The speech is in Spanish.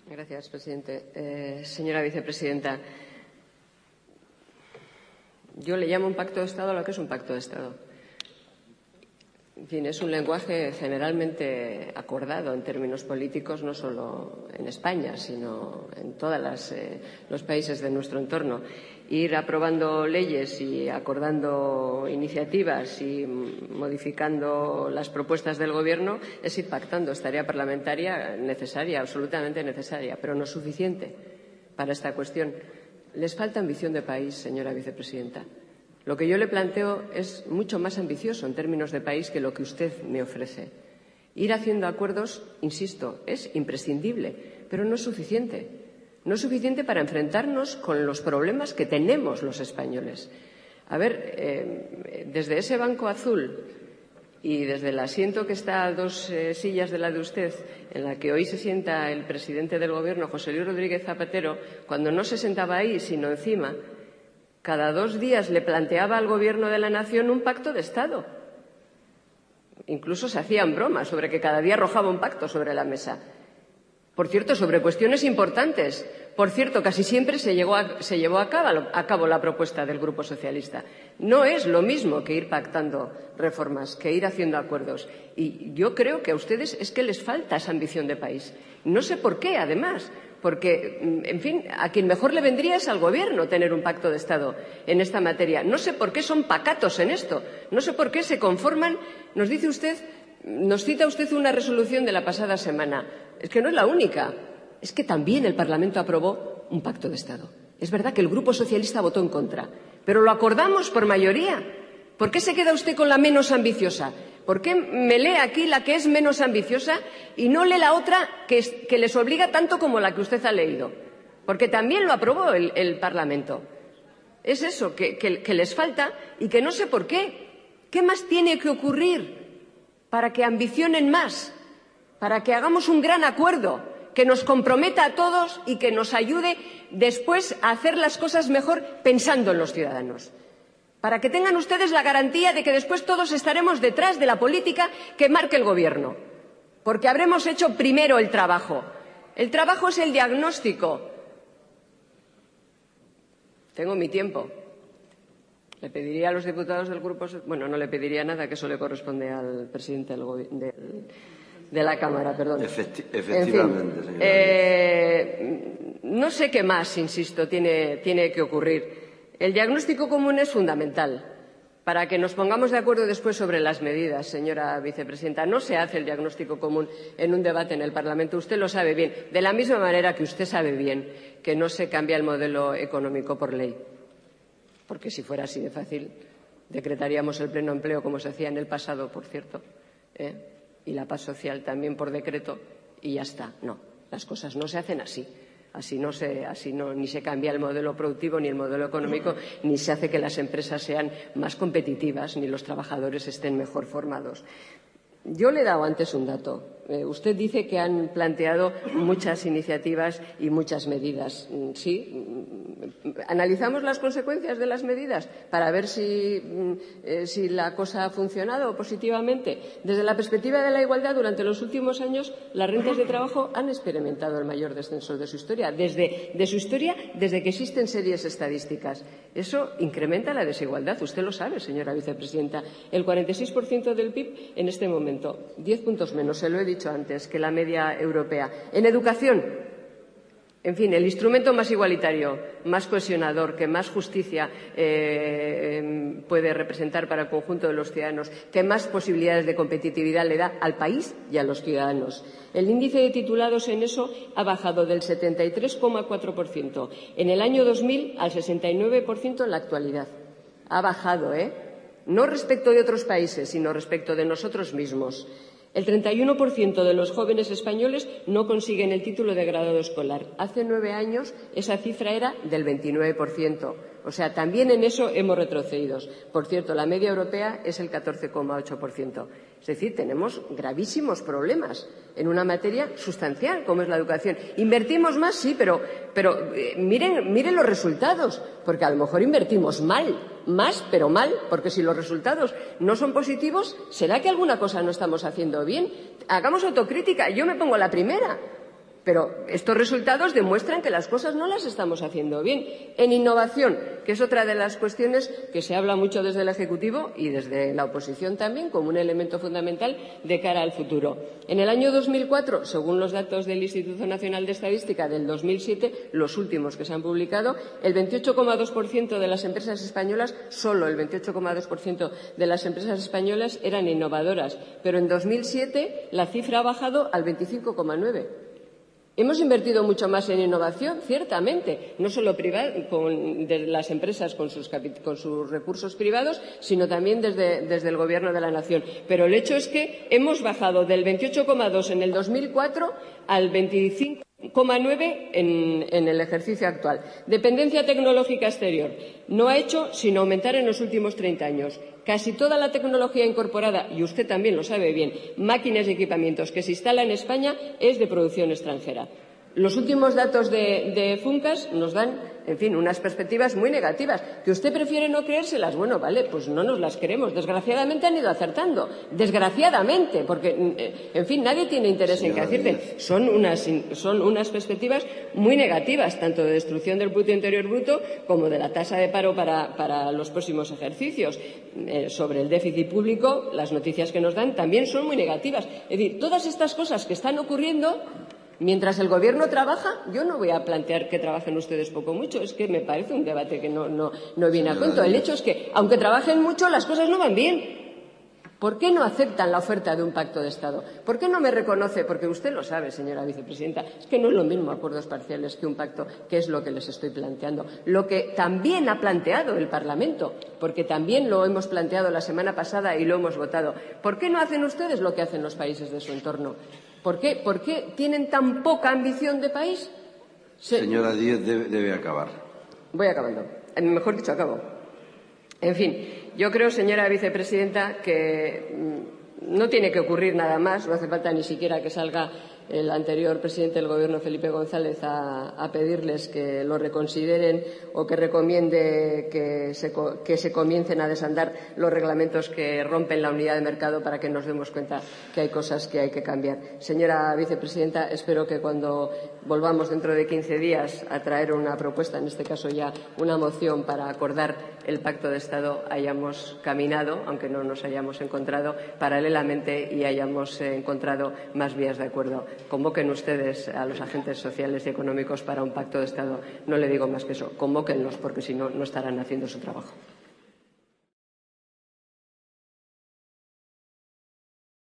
Gracias, presidente. Señora vicepresidenta, yo le llamo un pacto de Estado a lo que es un pacto de Estado. En fin, es un lenguaje generalmente acordado en términos políticos, no solo en España, sino en todos los países de nuestro entorno. Ir aprobando leyes y acordando iniciativas y modificando las propuestas del Gobierno es ir pactando. Es tarea parlamentaria necesaria, absolutamente necesaria, pero no suficiente para esta cuestión. Les falta ambición de país, señora vicepresidenta. Lo que yo le planteo es mucho más ambicioso en términos de país que lo que usted me ofrece. Ir haciendo acuerdos, insisto, es imprescindible, pero no es suficiente. No es suficiente para enfrentarnos con los problemas que tenemos los españoles. A ver, desde ese banco azul y desde el asiento que está a 2 sillas de la de usted, en la que hoy se sienta el presidente del Gobierno, José Luis Rodríguez Zapatero, cuando no se sentaba ahí, sino encima, cada 2 días le planteaba al Gobierno de la Nación un pacto de Estado. Incluso se hacían bromas sobre que cada día arrojaba un pacto sobre la mesa. Por cierto, sobre cuestiones importantes. Por cierto, casi siempre se llevó a cabo la propuesta del Grupo Socialista. No es lo mismo que ir pactando reformas, que ir haciendo acuerdos. Y yo creo que a ustedes es que les falta esa ambición de país. No sé por qué, además. Porque, en fin, a quien mejor le vendría es al Gobierno tener un pacto de Estado en esta materia. No sé por qué son pacatos en esto. No sé por qué se conforman. Nos cita usted una resolución de la pasada semana. Es que no es la única. Es que también el Parlamento aprobó un pacto de Estado. Es verdad que el Grupo Socialista votó en contra, pero lo acordamos por mayoría. ¿Por qué se queda usted con la menos ambiciosa? ¿Por qué me lee aquí la que es menos ambiciosa y no lee la otra que les obliga tanto como la que usted ha leído? Porque también lo aprobó el Parlamento. Es eso que les falta y que no sé por qué. ¿Qué más tiene que ocurrir para que ambicionen más, para que hagamos un gran acuerdo que nos comprometa a todos y que nos ayude después a hacer las cosas mejor pensando en los ciudadanos? Para que tengan ustedes la garantía de que después todos estaremos detrás de la política que marque el Gobierno, porque habremos hecho primero el trabajo. El trabajo es el diagnóstico. Tengo mi tiempo. Le pediría a los diputados del Grupo... Bueno, no le pediría nada, que eso le corresponde al presidente de la Cámara, perdón. Efectivamente, en fin, no sé qué más, insisto, tiene que ocurrir. El diagnóstico común es fundamental para que nos pongamos de acuerdo después sobre las medidas, señora vicepresidenta. No se hace el diagnóstico común en un debate en el Parlamento. Usted lo sabe bien, de la misma manera que usted sabe bien que no se cambia el modelo económico por ley. Porque si fuera así de fácil, decretaríamos el pleno empleo como se hacía en el pasado, por cierto, y la paz social también por decreto, y ya está. No, las cosas no se hacen así. Ni se cambia el modelo productivo ni el modelo económico, ni se hace que las empresas sean más competitivas, ni los trabajadores estén mejor formados. Yo le he dado antes un dato. Usted dice que han planteado muchas iniciativas y muchas medidas. Sí, analizamos las consecuencias de las medidas para ver si la cosa ha funcionado positivamente. Desde la perspectiva de la igualdad, durante los últimos años, las rentas de trabajo han experimentado el mayor descenso de su historia, desde que existen series estadísticas. Eso incrementa la desigualdad. Usted lo sabe, señora vicepresidenta. El 46% del PIB en este momento, 10 puntos menos, se lo he dicho antes, que la media europea. En educación, en fin, el instrumento más igualitario, más cohesionador, que más justicia puede representar para el conjunto de los ciudadanos, que más posibilidades de competitividad le da al país y a los ciudadanos. El índice de titulados en eso ha bajado del 73,4% en el año 2000 al 69% en la actualidad. Ha bajado, no respecto de otros países, sino respecto de nosotros mismos. El 31% de los jóvenes españoles no consiguen el título de graduado escolar. Hace 9 años esa cifra era del 29%. O sea, también en eso hemos retrocedido. Por cierto, la media europea es el 14,8%. Es decir, tenemos gravísimos problemas en una materia sustancial como es la educación. ¿Invertimos más? Sí, pero miren los resultados, porque a lo mejor invertimos más, pero mal, porque si los resultados no son positivos, ¿será que alguna cosa no estamos haciendo bien? Hagamos autocrítica. Yo me pongo la primera. Pero estos resultados demuestran que las cosas no las estamos haciendo bien. En innovación, que es otra de las cuestiones que se habla mucho desde el Ejecutivo y desde la oposición también como un elemento fundamental de cara al futuro. En el año 2004, según los datos del Instituto Nacional de Estadística del 2007, los últimos que se han publicado, el 28,2% de las empresas españolas, solo el 28,2% de las empresas españolas eran innovadoras, pero en 2007 la cifra ha bajado al 25,9%. Hemos invertido mucho más en innovación, ciertamente, no solo de las empresas con sus recursos privados, sino también desde el Gobierno de la Nación. Pero el hecho es que hemos bajado del 28,2 en el 2004 al 25,9 en el ejercicio actual. Dependencia tecnológica exterior no ha hecho sino aumentar en los últimos 30 años. Casi toda la tecnología incorporada, y usted también lo sabe bien, máquinas y equipamientos que se instalan en España es de producción extranjera. Los últimos datos de Funcas nos dan, en fin, unas perspectivas muy negativas. ¿Que usted prefiere no creérselas? Bueno, vale, pues no nos las creemos. Desgraciadamente han ido acertando. Desgraciadamente, porque, en fin, nadie tiene interés en que acierten. Son unas perspectivas muy negativas, tanto de destrucción del Producto Interior Bruto como de la tasa de paro para los próximos ejercicios. Sobre el déficit público, las noticias que nos dan también son muy negativas. Es decir, todas estas cosas que están ocurriendo. Mientras el Gobierno trabaja, yo no voy a plantear que trabajen ustedes poco o mucho. Es que me parece un debate que no viene a cuento. El hecho es que, aunque trabajen mucho, las cosas no van bien. ¿Por qué no aceptan la oferta de un pacto de Estado? ¿Por qué no me reconoce? Porque usted lo sabe, señora vicepresidenta, es que no es lo mismo acuerdos parciales que un pacto, que es lo que les estoy planteando. Lo que también ha planteado el Parlamento, porque también lo hemos planteado la semana pasada y lo hemos votado. ¿Por qué no hacen ustedes lo que hacen los países de su entorno? ¿Por qué tienen tan poca ambición de país? Señora Díez, debe acabar. Voy acabando. Mejor dicho, acabo. En fin, yo creo, señora vicepresidenta, que no tiene que ocurrir nada más, no hace falta ni siquiera que salga el anterior presidente del Gobierno, Felipe González, a pedirles que lo reconsideren o que recomiende que se comiencen a desandar los reglamentos que rompen la unidad de mercado para que nos demos cuenta que hay cosas que hay que cambiar. Señora vicepresidenta, espero que cuando volvamos dentro de 15 días a traer una propuesta, en este caso ya una moción para acordar el Pacto de Estado, hayamos caminado, aunque no nos hayamos encontrado paralelamente y hayamos encontrado más vías de acuerdo. Convoquen ustedes a los agentes sociales y económicos para un pacto de Estado. No le digo más que eso. Convóquenlos, porque si no, no estarán haciendo su trabajo.